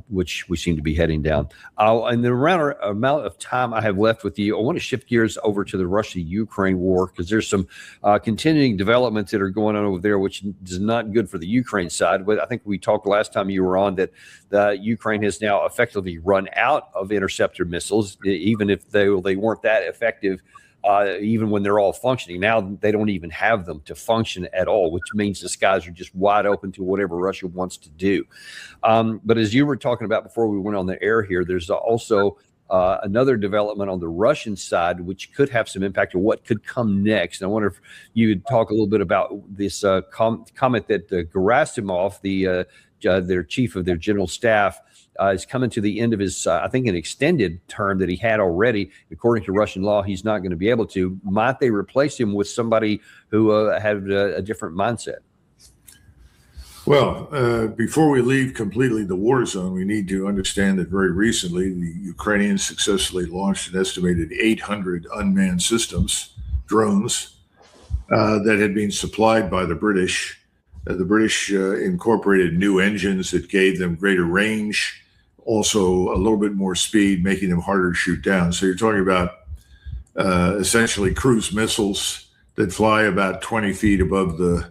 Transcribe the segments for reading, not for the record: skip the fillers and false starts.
which we seem to be heading down. And the amount of time I have left with you, I want to shift gears over to the Russia-Ukraine war, because there's some continuing developments that are going on over there, which is not good for the Ukraine side. But I think we talked last time you were on that Ukraine has now effectively run out of interceptor missiles, even if they weren't that effective. Even when they're all functioning. Now they don't even have them to function at all, which means the skies are just wide open to whatever Russia wants to do. But as you were talking about before we went on the air here, there's also another development on the Russian side, which could have some impact on what could come next. And I wonder if you could talk a little bit about this comment that Gerasimov, their chief of their general staff, is coming to the end of his, I think, an extended term that he had already. According to Russian law, he's not going to be able to. Might they replace him with somebody who had a different mindset? Well, before we leave completely the war zone, we need to understand that very recently the Ukrainians successfully launched an estimated 800 unmanned systems, drones, that had been supplied by the British. The British incorporated new engines that gave them greater range, also a little bit more speed, making them harder to shoot down. So you're talking about essentially cruise missiles that fly about 20 feet above the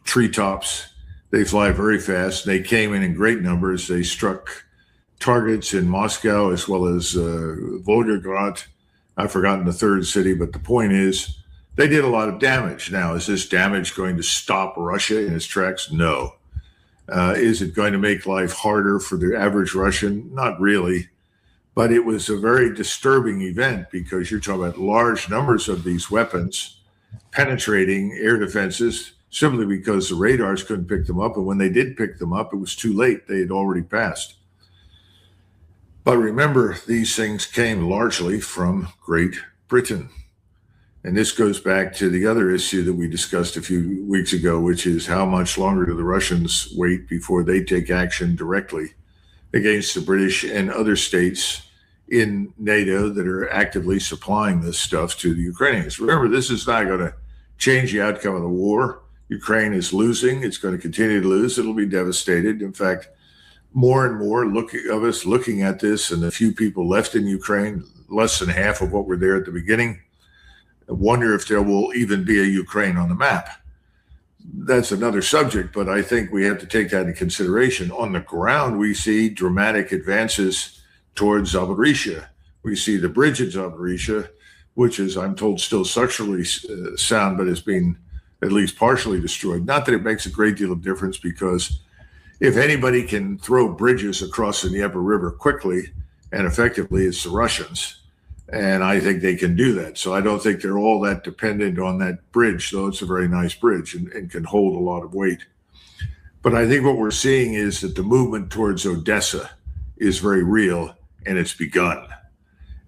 treetops. They fly very fast. They came in great numbers. They struck targets in Moscow as well as Volgograd. I've forgotten the third city, but the point is they did a lot of damage. Now, is this damage going to stop Russia in its tracks? No. Is it going to make life harder for the average Russian? Not really. But it was a very disturbing event because you're talking about large numbers of these weapons penetrating air defenses simply because the radars couldn't pick them up. And when they did pick them up, it was too late. They had already passed. But remember, these things came largely from Great Britain. And this goes back to the other issue that we discussed a few weeks ago, which is how much longer do the Russians wait before they take action directly against the British and other states in NATO that are actively supplying this stuff to the Ukrainians. Remember, this is not going to change the outcome of the war. Ukraine is losing. It's going to continue to lose. It'll be devastated. In fact, more and more of us looking at this, and the few people left in Ukraine, less than half of what were there at the beginning, I wonder if there will even be a Ukraine on the map. That's another subject, but I think we have to take that into consideration. On the ground, we see dramatic advances towards Zaporizhzhia. We see the bridge at Zaporizhzhia, which is, I'm told, still structurally sound, but has been at least partially destroyed. Not that it makes a great deal of difference, because if anybody can throw bridges across the Dnieper River quickly and effectively, it's the Russians. And I think they can do that. So I don't think they're all that dependent on that bridge, though it's a very nice bridge and can hold a lot of weight. But I think what we're seeing is that the movement towards Odessa is very real, and it's begun.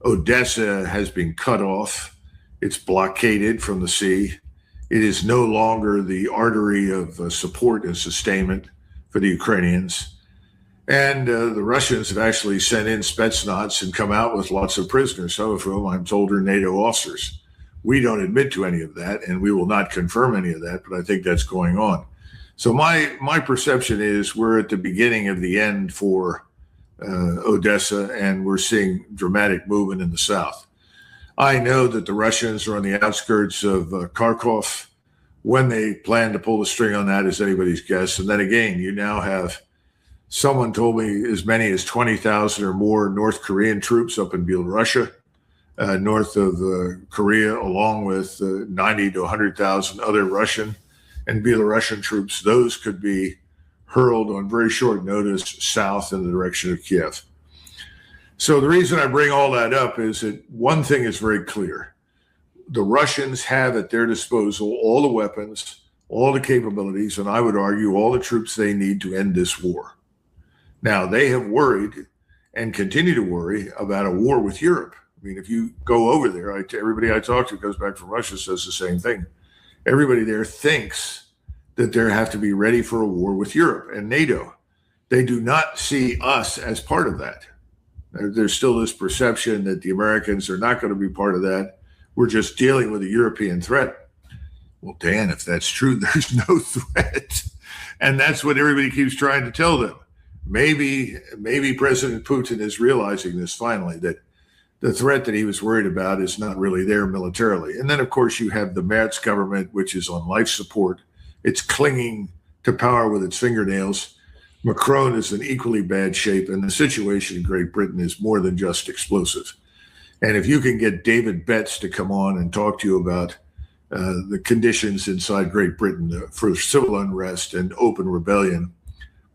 Odessa has been cut off. It's blockaded from the sea. It is no longer the artery of support and sustainment for the Ukrainians. And the Russians have actually sent in Spetsnaz and come out with lots of prisoners, some of whom I'm told are NATO officers. We don't admit to any of that, and we will not confirm any of that, but I think that's going on. So my perception is we're at the beginning of the end for Odessa, and we're seeing dramatic movement in the south. I know that the Russians are on the outskirts of Kharkov. When they plan to pull the string on that is anybody's guess. And then again, you now have, someone told me, as many as 20,000 or more North Korean troops up in Belarusia, north of Korea, along with 90 to 100,000 other Russian and Belarusian troops. Those could be hurled on very short notice south in the direction of Kiev. So the reason I bring all that up is that one thing is very clear. The Russians have at their disposal all the weapons, all the capabilities, and I would argue all the troops they need to end this war. Now, they have worried and continue to worry about a war with Europe. I mean, if you go over there, everybody I talk to goes back from Russia says the same thing. Everybody there thinks that they have to be ready for a war with Europe and NATO. They do not see us as part of that. There's still this perception that the Americans are not going to be part of that. We're just dealing with a European threat. Well, Dan, if that's true, there's no threat. And that's what everybody keeps trying to tell them. maybe President Putin is realizing this finally, that the threat that he was worried about is not really there militarily. And then, of course, you have the Merz government, which is on life support. It's clinging to power with its fingernails. Macron is in equally bad shape, and the situation in Great Britain is more than just explosive. And if you can get David Betts to come on and talk to you about the conditions inside Great Britain for civil unrest and open rebellion,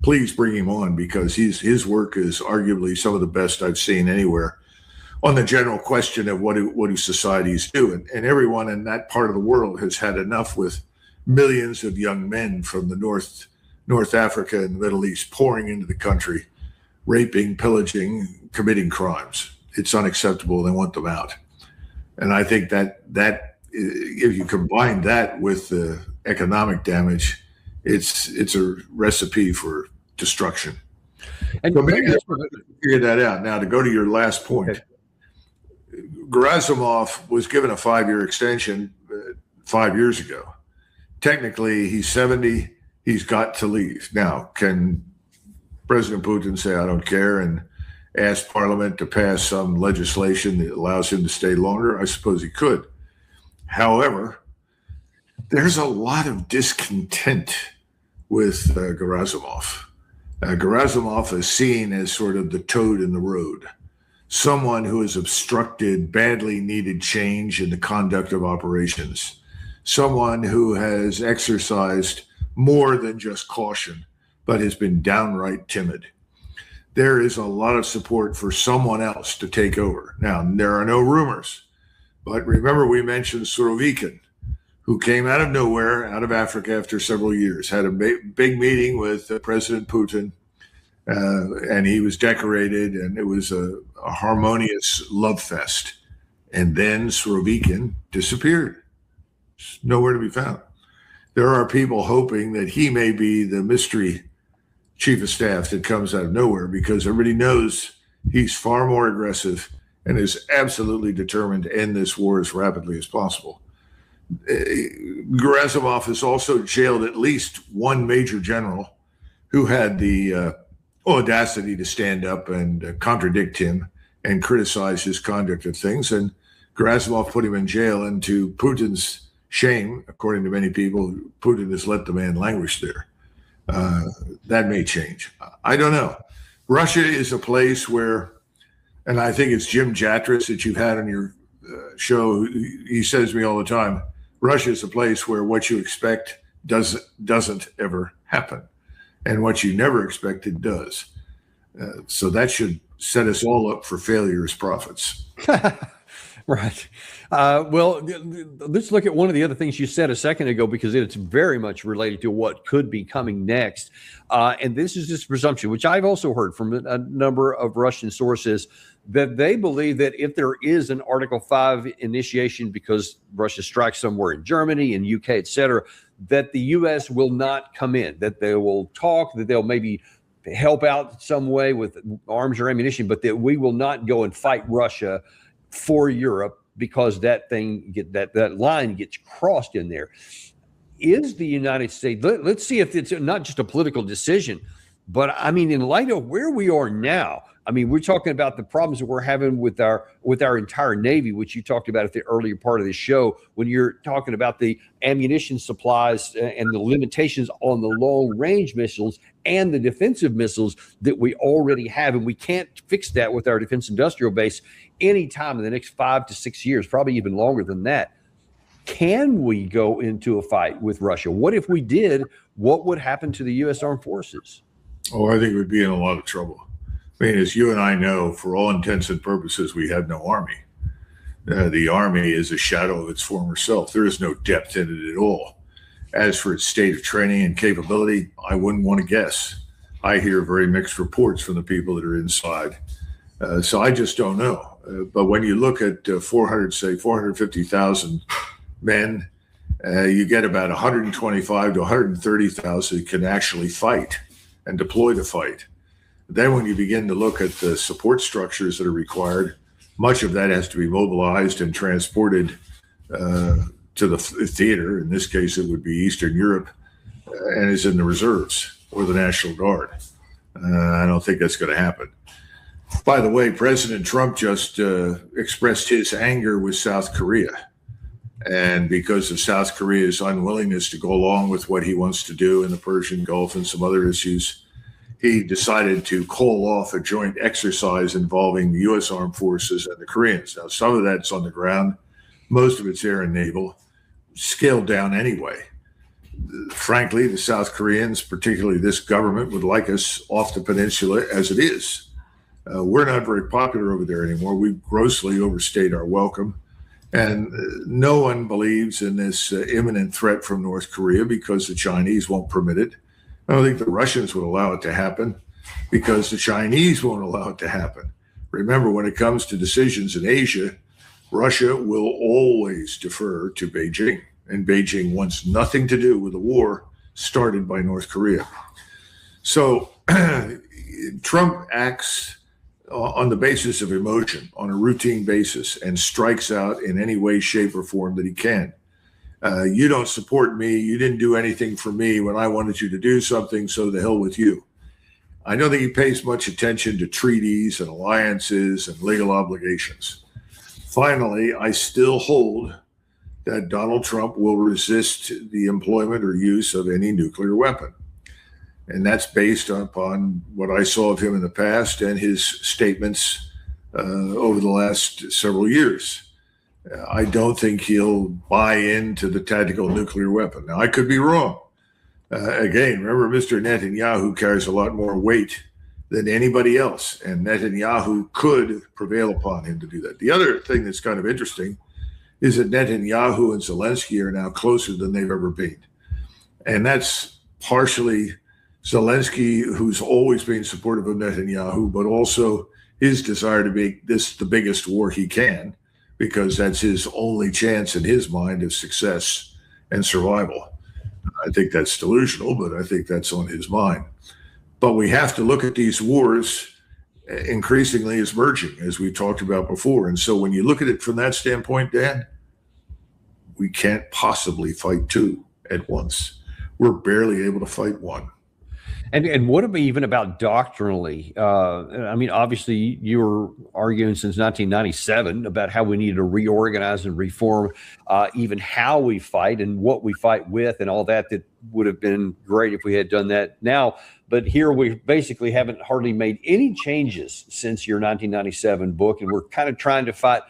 please bring him on, because his work is arguably some of the best I've seen anywhere on the general question of what do societies do. And everyone in that part of the world has had enough with millions of young men from the North Africa and the Middle East pouring into the country, raping, pillaging, committing crimes. It's unacceptable. They want them out. And I think that if you combine that with the economic damage, it's a recipe for destruction. And so maybe that's what figure that out. Now, to go to your last point, Gerasimov was given a 5-year extension 5 years ago. Technically, he's 70. He's got to leave. Now, can President Putin say, I don't care, and ask Parliament to pass some legislation that allows him to stay longer? I suppose he could. However, there's a lot of discontent with Gerasimov. Gerasimov is seen as sort of the toad in the road, someone who has obstructed badly needed change in the conduct of operations, someone who has exercised more than just caution, but has been downright timid. There is a lot of support for someone else to take over. Now, there are no rumors, but remember we mentioned Surovikin, who came out of nowhere, out of Africa after several years, had a big meeting with President Putin, and he was decorated, and it was a harmonious love fest. And then Surovikin disappeared. It's nowhere to be found. There are people hoping that he may be the mystery chief of staff that comes out of nowhere, because everybody knows he's far more aggressive and is absolutely determined to end this war as rapidly as possible. Gerasimov has also jailed at least one major general who had the audacity to stand up and contradict him and criticize his conduct of things. And Gerasimov put him in jail, and to Putin's shame, according to many people, Putin has let the man languish there. That may change. I don't know. Russia is a place where, and I think it's Jim Jatras that you've had on your show, he says to me all the time, Russia is a place where what you expect doesn't ever happen, and what you never expected does. So that should set us all up for failure as prophets. Right. Well, let's look at one of the other things you said a second ago, because it's very much related to what could be coming next. And this is this presumption, which I've also heard from a number of Russian sources, that they believe that if there is an Article 5 initiation because Russia strikes somewhere in Germany and UK, et cetera, that the U.S. will not come in, that they will talk, that they'll maybe help out some way with arms or ammunition, but that we will not go and fight Russia for Europe, because that line gets crossed in there. Is the United States, let's see if it's not just a political decision, but I mean, in light of where we are now, I mean, we're talking about the problems that we're having with our entire Navy, which you talked about at the earlier part of the show, when you're talking about the ammunition supplies and the limitations on the long-range missiles and the defensive missiles that we already have. And we can't fix that with our defense industrial base anytime in the next 5 to 6 years, probably even longer than that. Can we go into a fight with Russia? What if we did? What would happen to the U.S. Armed Forces? Oh, I think we'd be in a lot of trouble. I mean, as you and I know, for all intents and purposes, we have no army. The army is a shadow of its former self. There is no depth in it at all. As for its state of training and capability, I wouldn't want to guess. I hear very mixed reports from the people that are inside. So I just don't know. But when you look at 450,000 men, you get about 125 to 130,000 can actually fight and deploy to fight. Then when you begin to look at the support structures that are required, much of that has to be mobilized and transported to the theater. In this case, it would be Eastern Europe, and is in the reserves or the National Guard. I don't think that's going to happen. By the way, President Trump just expressed his anger with South Korea. And because of South Korea's unwillingness to go along with what he wants to do in the Persian Gulf and some other issues, he decided to call off a joint exercise involving the U.S. Armed Forces and the Koreans. Now, some of that's on the ground. Most of it's air and naval, scaled down anyway. Frankly, the South Koreans, particularly this government, would like us off the peninsula as it is. We're not very popular over there anymore. We've grossly overstayed our welcome. And no one believes in this imminent threat from North Korea because the Chinese won't permit it. I don't think the Russians would allow it to happen because the Chinese won't allow it to happen. Remember, when it comes to decisions in Asia, Russia will always defer to Beijing. And Beijing wants nothing to do with the war started by North Korea. So Trump acts on the basis of emotion, on a routine basis, and strikes out in any way, shape, or form that he can. You don't support me. You didn't do anything for me when I wanted you to do something, so the hell with you. I don't think he pays much attention to treaties and alliances and legal obligations. Finally, I still hold that Donald Trump will resist the employment or use of any nuclear weapon. And that's based upon what I saw of him in the past and his statements over the last several years. I don't think he'll buy into the tactical nuclear weapon. Now, I could be wrong. Again, remember, Mr. Netanyahu carries a lot more weight than anybody else, and Netanyahu could prevail upon him to do that. The other thing that's kind of interesting is that Netanyahu and Zelensky are now closer than they've ever been. And that's partially Zelensky, who's always been supportive of Netanyahu, but also his desire to make this the biggest war he can, because that's his only chance in his mind of success and survival. I think that's delusional, but I think that's on his mind. But we have to look at these wars increasingly as merging, as we talked about before. And so when you look at it from that standpoint, Dan, we can't possibly fight two at once. We're barely able to fight one. And what even about doctrinally? I mean, obviously, you were arguing since 1997 about how we need to reorganize and reform even how we fight and what we fight with and all that. That would have been great if we had done that now. But here we basically haven't hardly made any changes since your 1997 book. And we're kind of trying to fight,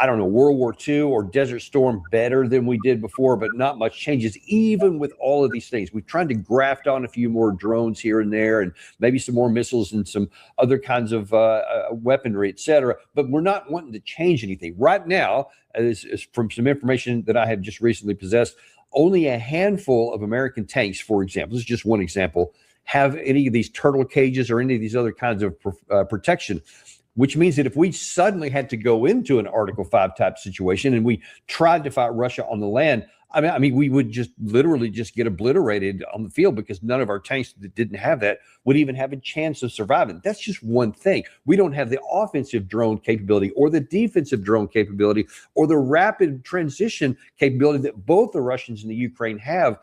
I don't know, World War II or Desert Storm better than we did before, but not much changes, even with all of these things. We've tried to graft on a few more drones here and there and maybe some more missiles and some other kinds of weaponry, et cetera. But we're not wanting to change anything. Right now, as from some information that I have just recently possessed, only a handful of American tanks, for example, this is just one example, have any of these turtle cages or any of these other kinds of protection. Which means that if we suddenly had to go into an Article 5 type situation and we tried to fight Russia on the land, I mean, we would just literally just get obliterated on the field because none of our tanks that didn't have that would even have a chance of surviving. That's just one thing. We don't have the offensive drone capability or the defensive drone capability or the rapid transition capability that both the Russians and the Ukraine have.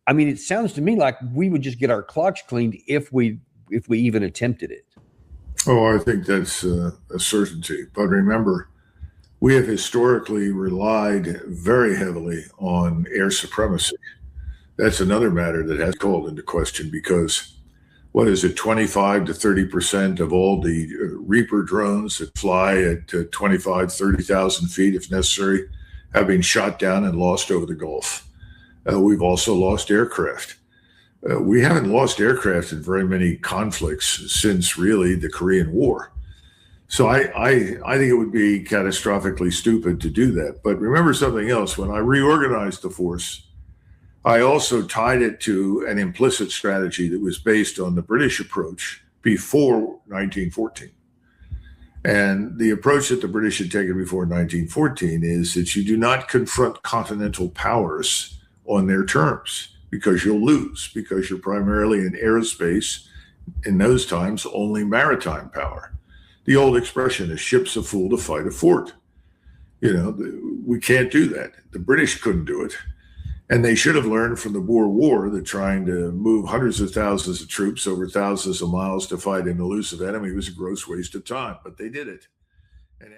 I mean, it sounds to me like we would just get our clocks cleaned if we even attempted it. Oh, I think that's a certainty. But remember, we have historically relied very heavily on air supremacy. That's another matter that has called into question because, what is it, 25 to 30% of all the Reaper drones that fly at 25, 30,000 feet, if necessary, have been shot down and lost over the Gulf. We've also lost aircraft. We haven't lost aircraft in very many conflicts since really the Korean War. So I think it would be catastrophically stupid to do that. But remember something else. When I reorganized the force, I also tied it to an implicit strategy that was based on the British approach before 1914. And the approach that the British had taken before 1914 is that you do not confront continental powers on their terms, because you'll lose, because you're primarily in aerospace, in those times, only maritime power. The old expression is ship's a fool to fight a fort. You know, we can't do that. The British couldn't do it. And they should have learned from the Boer War that trying to move hundreds of thousands of troops over thousands of miles to fight an elusive enemy was a gross waste of time, but they did it. And